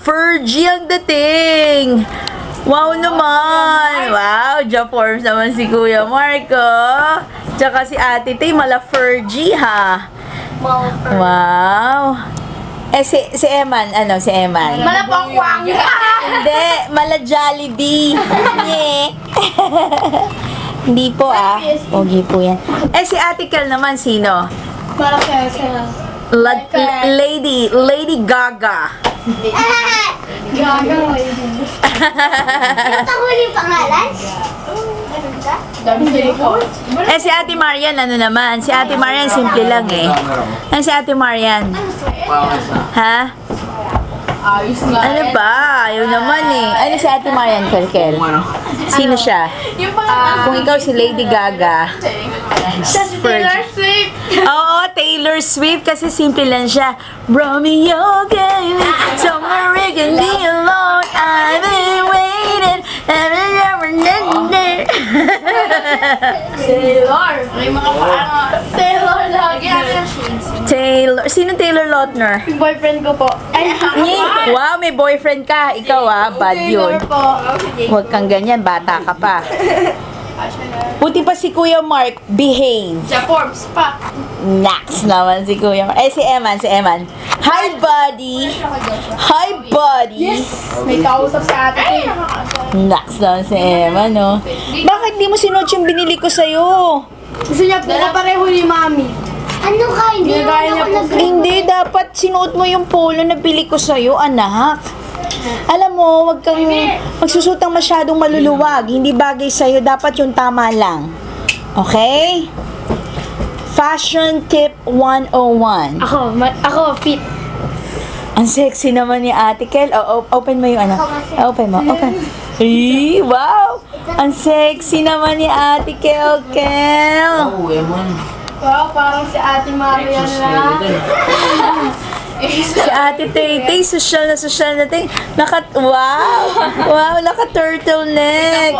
Fergie ang dating. Wow naman. Wow, Jaforms naman si Kuya Marco. Tsaka si Ate Tay, mala Fergie ha. Wow. Eh, si Eman, ano, si Eman? Malapakwang. Hindi, mala Jollibee. Nye. Hindi po Pogi po yan. Eh, si Ate Kel naman, sino? Para kaya. Lady Gaga. Gaga. Ito ko yung pangalan? Eh, si Ate Marian, ano naman? Si Ate Marian, simple lang eh. Ano si Ate Marian? Ha? Ayos nga. Ano ba? Ayaw naman eh. Ano si Ate Marian, Kelkel? Sino siya? Yung pangalan. Kung ikaw si Lady Gaga. Siya si Taylor Swift. Oo, Taylor Swift kasi simple lang siya. Romeo gave me somewhere we can be alone. I've been waiting. Taylor. May mga paano. Taylor lagi. Taylor. Sino Taylor Lautner? Yung boyfriend ko po. Ay, Wow, may boyfriend ka. Ikaw bad yun. Taylor po. Huwag kang ganyan, bata ka pa. Buti pa si Kuya Mark, behave. Jaforms pa. Nax naman si Kuya Mark. Eh, si Eman. Hi, buddy. Hi, buddy. May kausap sa atin. Nax naman si Eman, no? Bakit di mo sinuot yung binili ko sa'yo? Gusto niya po pareho ni Mami. Ano ka? Hindi Ginagaya niya po. Hindi, dapat sinuot mo yung polo na bili ko sa'yo, anak. Alam mo, wag kang magsusutang masyadong maluluwag. Hindi bagay sa'yo. Dapat yung tama lang. Okay? Fashion tip 101. Ako, fit. Ang sexy naman ni Ate Kel. Open mo yung ano. Open mo. Open. Ay, wow! Ang sexy naman ni Ate Kel. Wow, parang si Ate Marian na. Si Ate Tay, social na ting. Wow, naka-turtleneck.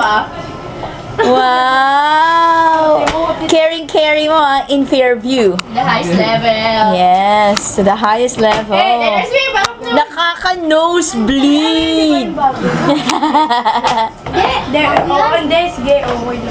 Wow! Caring mo in Fairview. The highest level. Yes, to the highest level. Hey, there's me. Nakaka-nosebleed. There, oh, and this, gay, oh, wait.